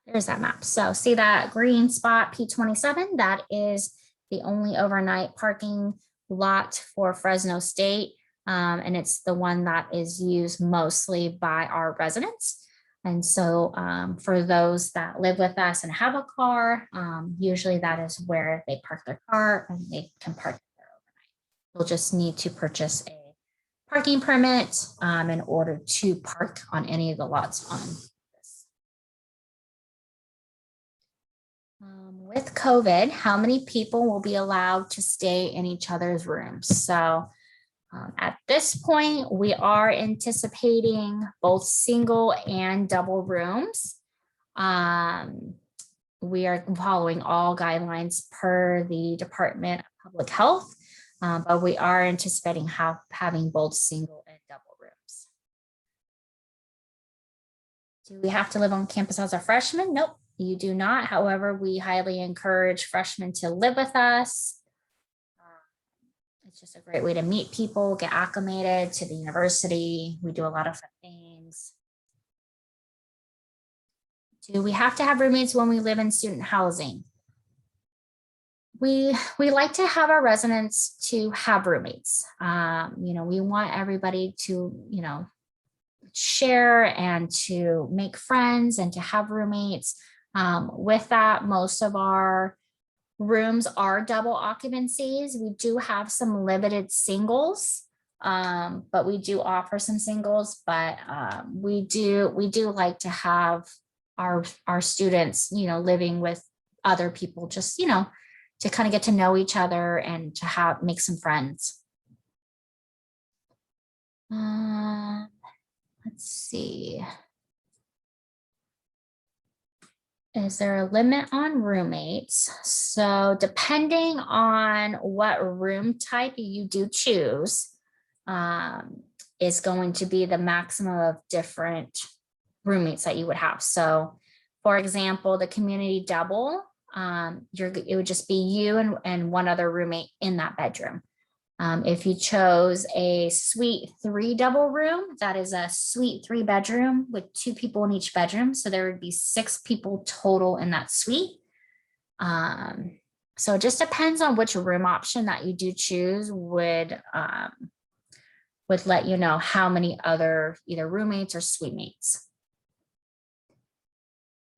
Speaker 1: There's that map. So see that green spot, P27, that is the only overnight parking lot for Fresno State. And it's the one that is used mostly by our residents. And so for those that live with us and have a car, usually that is where they park their car and they can park there overnight. You'll just need to purchase a parking permit in order to park on any of the lots on this. With COVID, how many people will be allowed to stay in each other's rooms? So at this point, we are anticipating both single and double rooms. We are following all guidelines per the Department of Public Health, but we are anticipating having both single and double rooms. Do we have to live on campus as a freshman? Nope, you do not. However, we highly encourage freshmen to live with us. It's just a great way to meet people, get acclimated to the university. We do a lot of fun things. Do we have to have roommates when we live in student housing? We like to have our residents to have roommates. We want everybody to, share and to make friends and to have roommates. With that, most of our rooms are double occupancies. We do have some limited singles, but we do offer some singles, but we do like to have our students, living with other people, just, to kind of get to know each other and to make some friends. Let's see. Is there a limit on roommates? So depending on what room type you do choose, is going to be the maximum of different roommates that you would have. So for example, the community double, it would just be you and one other roommate in that bedroom. If you chose a suite 3 double room, that is a suite 3 bedroom with 2 people in each bedroom. So there would be 6 people total in that suite. So it just depends on which room option that you do choose would let you know how many other either roommates or suite mates.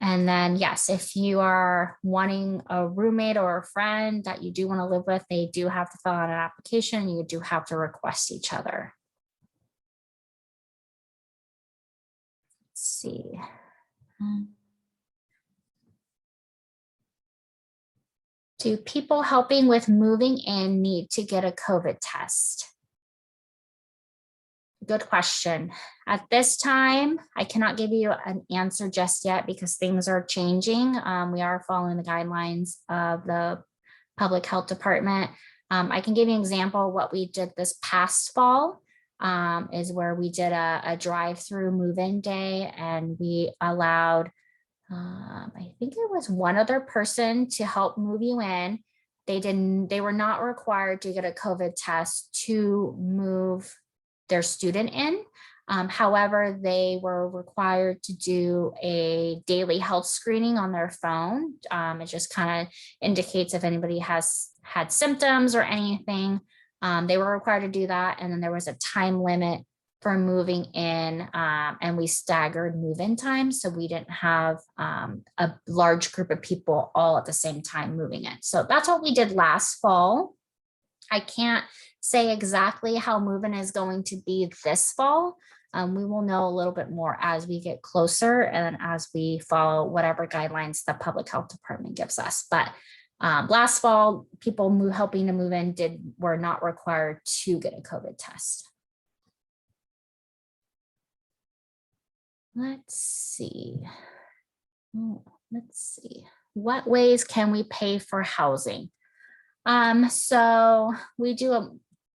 Speaker 1: And then, yes, if you are wanting a roommate or a friend that you do want to live with, they do have to fill out an application. You do have to request each other. Let's see. Do people helping with moving in need to get a COVID test? Good question. At this time, I cannot give you an answer just yet because things are changing. We are following the guidelines of the Public Health Department. I can give you an example of what we did this past fall, is where we did a drive-through move-in day, and we allowed, I think it was one other person to help move you in. They were not required to get a COVID test to move their student in. However, they were required to do a daily health screening on their phone. It just kind of indicates if anybody has had symptoms or anything. They were required to do that. And then there was a time limit for moving in, and we staggered move-in times. So we didn't have a large group of people all at the same time moving in. So that's what we did last fall. I can't say exactly how move-in is going to be this fall. We will know a little bit more as we get closer and as we follow whatever guidelines the public health department gives us. But last fall, people helping to move in were not required to get a COVID test. Let's see. What ways can we pay for housing? So we do a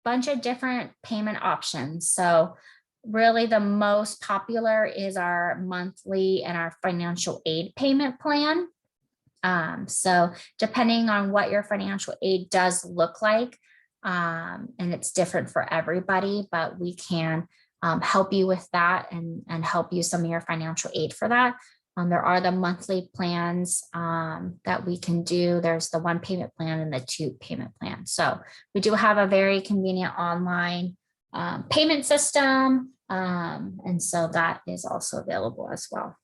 Speaker 1: bunch of different payment options. So really the most popular is our monthly and our financial aid payment plan. So depending on what your financial aid does look like, and it's different for everybody, but we can help you with that and help you some of your financial aid for that. There are the monthly plans that we can do. There's the 1 payment plan and the 2 payment plan. So we do have a very convenient online payment system. And so that is also available as well.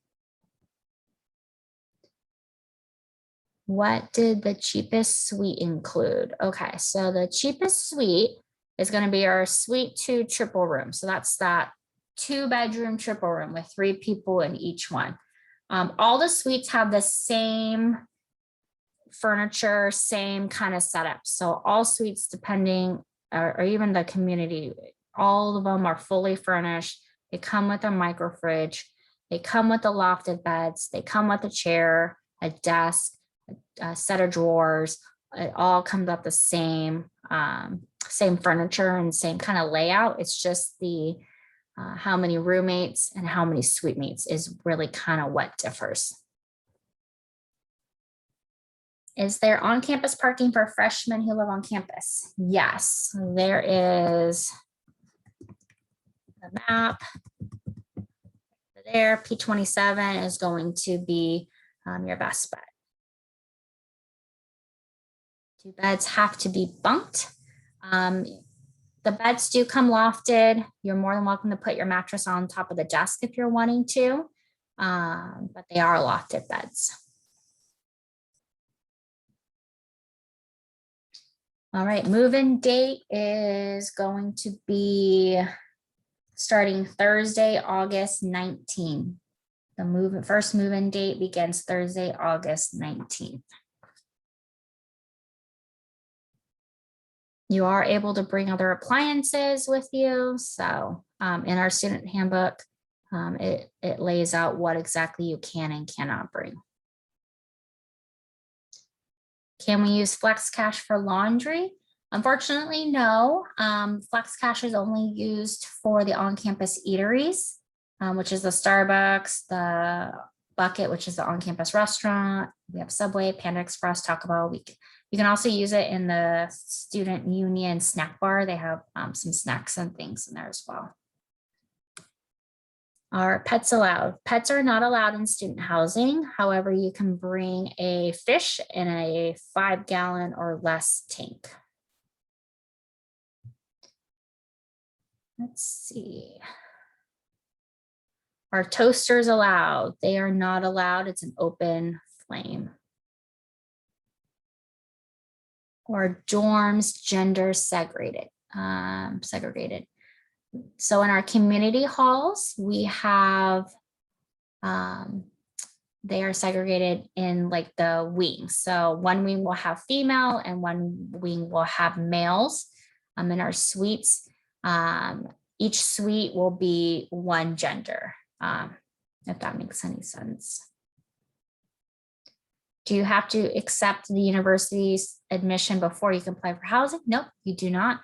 Speaker 1: What did the cheapest suite include? Okay, so the cheapest suite is going to be our suite 2 triple room. So that's that 2-bedroom triple room with 3 people in each one. All the suites have the same furniture, same kind of setup. So all suites, depending, or even the community, all of them are fully furnished. They come with a micro fridge. They come with the lofted beds. They come with a chair, a desk, a set of drawers. It all comes up the same furniture and same kind of layout. It's just the how many roommates and how many suite mates is really kind of what differs. Is there on-campus parking for freshmen who live on campus? Yes, there is the map there. P27 is going to be your best bet. 2 beds have to be bunked. The beds do come lofted. You're more than welcome to put your mattress on top of the desk if you're wanting to, but they are lofted beds. All right, move-in date is going to be starting Thursday, August 19th. The first move-in date begins Thursday, August 19th. You are able to bring other appliances with you. So in our student handbook, it lays out what exactly you can and cannot bring. Can we use FlexCash for laundry? Unfortunately, no. FlexCash is only used for the on-campus eateries, which is the Starbucks, the Bucket, which is the on-campus restaurant. We have Subway, Panda Express, Taco Bell. You can also use it in the student union snack bar. They have some snacks and things in there as well. Are pets allowed? Pets are not allowed in student housing. However, you can bring a fish in a 5-gallon or less tank. Let's see. Are toasters allowed? They are not allowed. It's an open flame. Or dorms gender segregated. So in our community halls, we have, they are segregated in like the wings. So one wing will have female and one wing will have males. In our suites, each suite will be one gender, if that makes any sense. Do you have to accept the university's admission before you can apply for housing? Nope, you do not.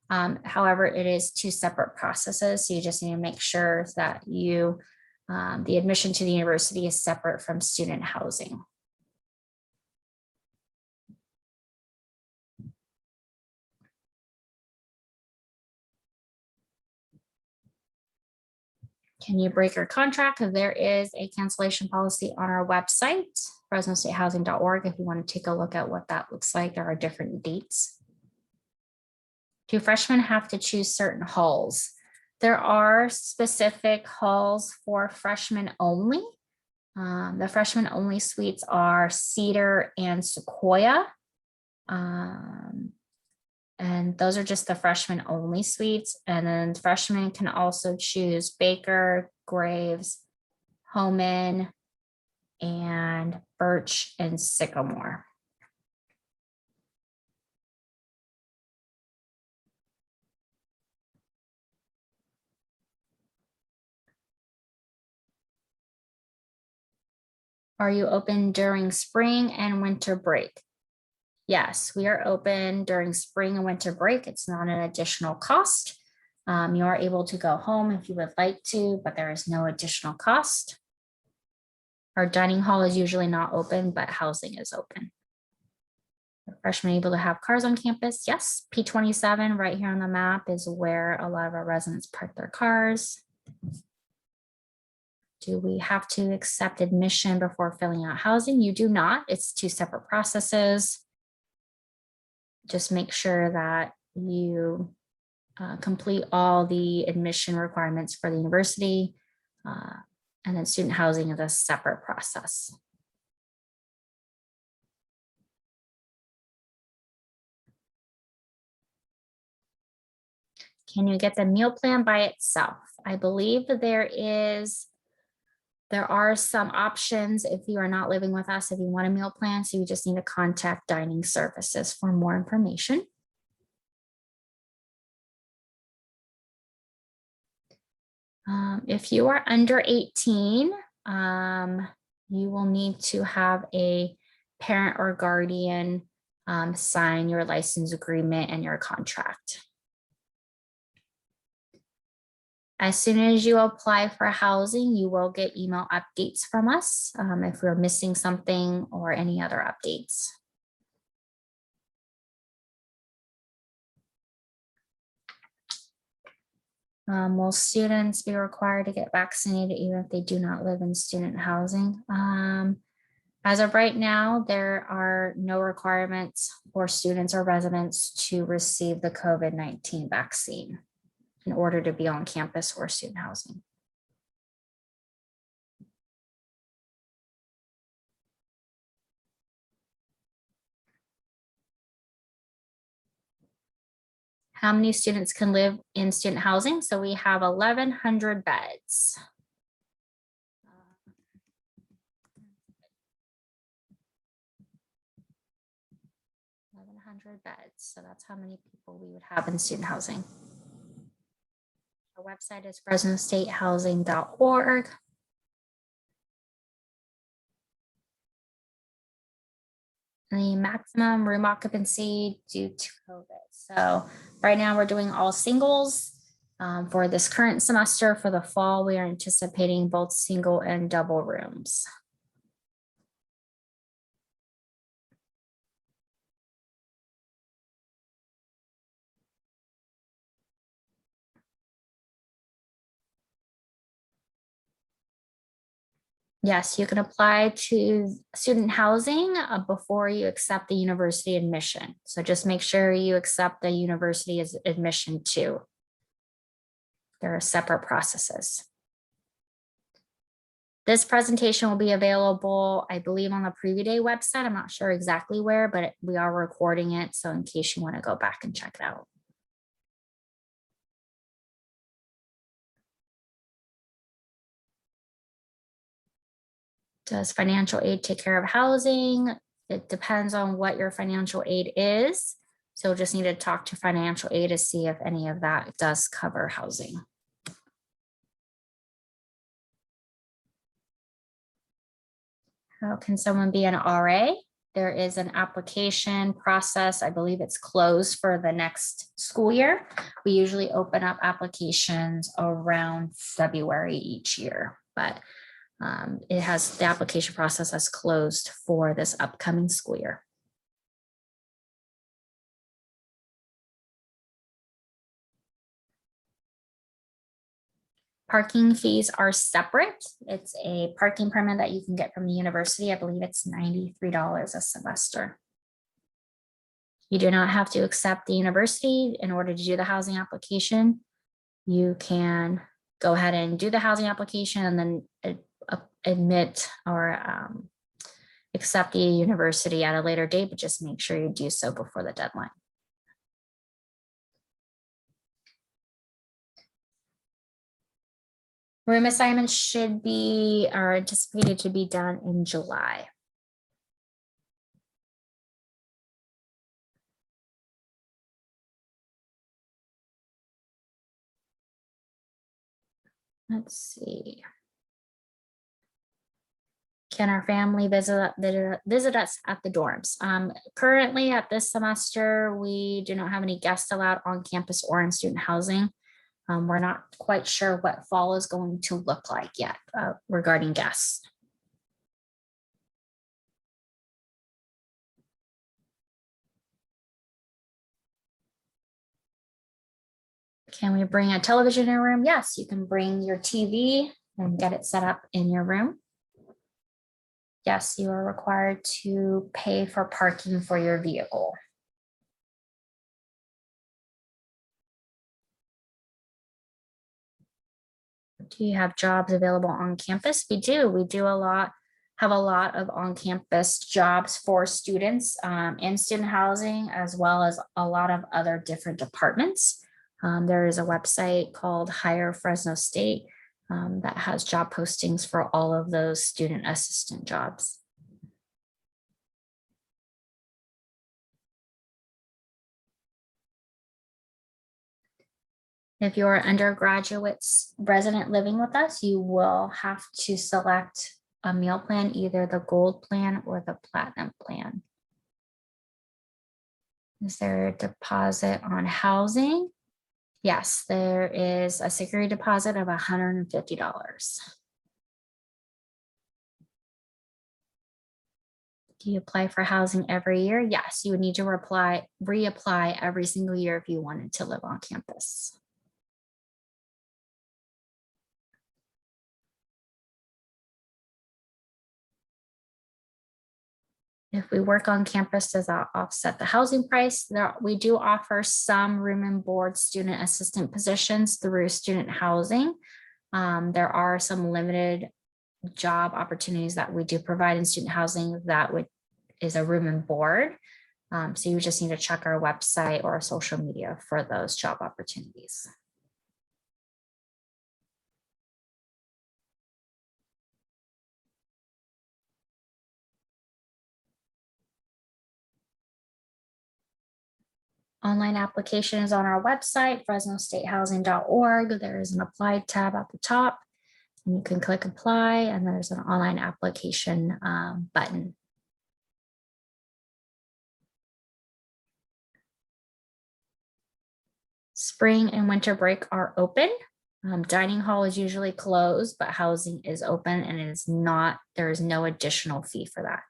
Speaker 1: However, it is 2 separate processes. So you just need to make sure that the admission to the university is separate from student housing. Can you break your contract? There is a cancellation policy on our website, FresnoStateHousing.org, if you want to take a look at what that looks like. There are different dates. Do freshmen have to choose certain halls? There are specific halls for freshmen only. The freshman only suites are Cedar and Sequoia. And those are just the freshman only suites. And then freshmen can also choose Baker, Graves, Homan, and Birch and Sycamore. Are you open during spring and winter break? Yes, we are open during spring and winter break. It's not an additional cost. You are able to go home if you would like to, but there is no additional cost. Our dining hall is usually not open, but housing is open. Are freshmen able to have cars on campus? Yes, P27 right here on the map is where a lot of our residents park their cars. Do we have to accept admission before filling out housing? You do not. It's two separate processes. Just make sure that you complete all the admission requirements for the university. And then student housing is a separate process. Can you get the meal plan by itself? I believe that there are some options if you are not living with us, if you want a meal plan, so you just need to contact dining services for more information. If you are under 18, you will need to have a parent or guardian sign your license agreement and your contract. As soon as you apply for housing, you will get email updates from us if we're missing something or any other updates. Will students be required to get vaccinated even if they do not live in student housing? As of right now, there are no requirements for students or residents to receive the COVID-19 vaccine in order to be on campus or student housing. How many students can live in student housing? So we have 1,100 beds. 1,100 beds. So that's how many people we would have in student housing. Our website is fresnostatehousing.org. The maximum room occupancy due to COVID. So right now we're doing all singles. For this current semester, for the fall, we are anticipating both single and double rooms. Yes, you can apply to student housing before you accept the university admission. So just make sure you accept the university as admission too. There are separate processes. This presentation will be available, I believe, on the Preview Day website. I'm not sure exactly where, but we are recording it. So in case you want to go back and check it out. Does financial aid take care of housing? It depends on what your financial aid is. So just need to talk to financial aid to see if any of that does cover housing. How can someone be an RA? There is an application process. I believe it's closed for the next school year. We usually open up applications around February each year, but the application process has closed for this upcoming school year. Parking fees are separate. It's a parking permit that you can get from the university. I believe it's $93 a semester. You do not have to accept the university in order to do the housing application. You can go ahead and do the housing application and then admit or accept the university at a later date, but just make sure you do so before the deadline. Room assignments should be, are anticipated to be done in July. Let's see. Can our family visit us at the dorms? Currently at this semester, we do not have any guests allowed on campus or in student housing. We're not quite sure what fall is going to look like yet regarding guests. Can we bring a television in a room? Yes, you can bring your TV and get it set up in your room. Yes, you are required to pay for parking for your vehicle. Do you have jobs available on campus? We do. We do have a lot of on-campus jobs for students in student housing, as well as a lot of other different departments. There is a website called Hire Fresno State that has job postings for all of those student assistant jobs. If you're an undergraduate resident living with us, you will have to select a meal plan, either the gold plan or the platinum plan. Is there a deposit on housing? Yes, there is a security deposit of $150. Do you apply for housing every year? Yes, you would need to reapply every single year if you wanted to live on campus. If we work on campus, does that offset the housing price? We do offer some room and board student assistant positions through student housing. There are some limited job opportunities that we do provide in student housing that is a room and board. So you just need to check our website or our social media for those job opportunities. Online application is on our website, fresnostatehousing.org. There is an apply tab at the top, and you can click apply, and there's an online application button. Spring and winter break are open. Dining hall is usually closed, but housing is open, and it is not, there is no additional fee for that.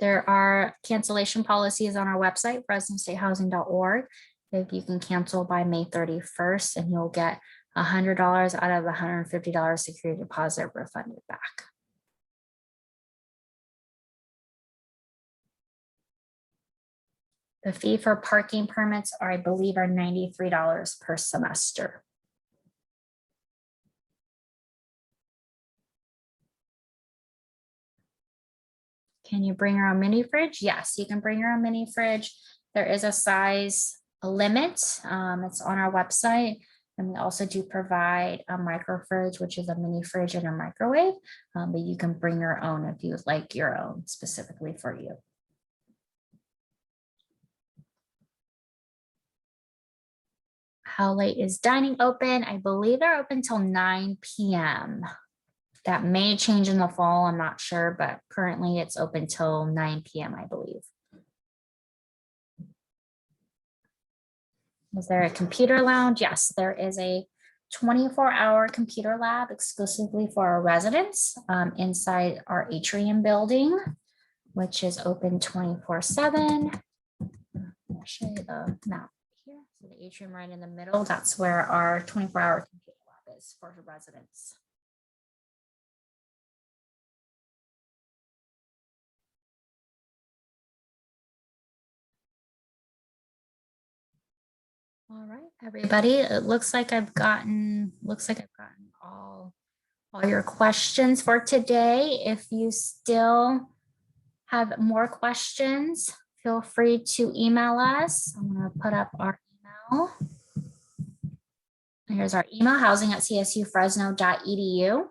Speaker 1: There are cancellation policies on our website, fresnostatehousing.org. If you can cancel by May 31st, and you'll get $100 out of the $150 security deposit refunded back. The fee for parking permits I believe, are $93 per semester. Can you bring your own mini fridge? Yes, you can bring your own mini fridge. There is a size limit. It's on our website. And we also do provide a micro fridge, which is a mini fridge and a microwave, but you can bring your own if you would like your own specifically for you. How late is dining open? I believe they're open till 9 p.m. That may change in the fall, I'm not sure, but currently it's open till 9 p.m. I believe. Is there a computer lounge? Yes, there is a 24-hour computer lab exclusively for our residents inside our atrium building, which is open 24/7. I'll show you the map here. So the atrium right in the middle, that's where our 24-hour computer lab is for the residents. All right, everybody, it looks like I've gotten all your questions for today. If you still have more questions, feel free to email us. I'm going to put up our email. Here's our email, housing@csufresno.edu.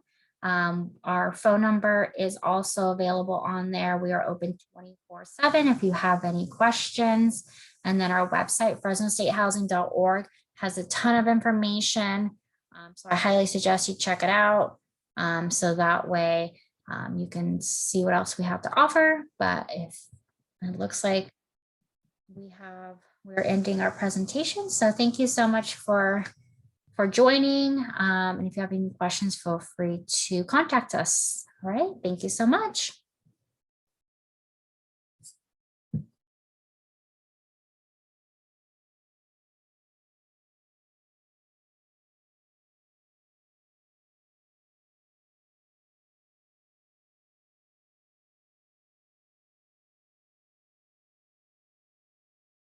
Speaker 1: Our phone number is also available on there. We are open 24/7 if you have any questions. And then our website, fresnostatehousing.org, has a ton of information. So I highly suggest you check it out. So that way you can see what else we have to offer. But if it looks like we're ending our presentation. So thank you so much for joining. And if you have any questions, feel free to contact us. All right. Thank you so much.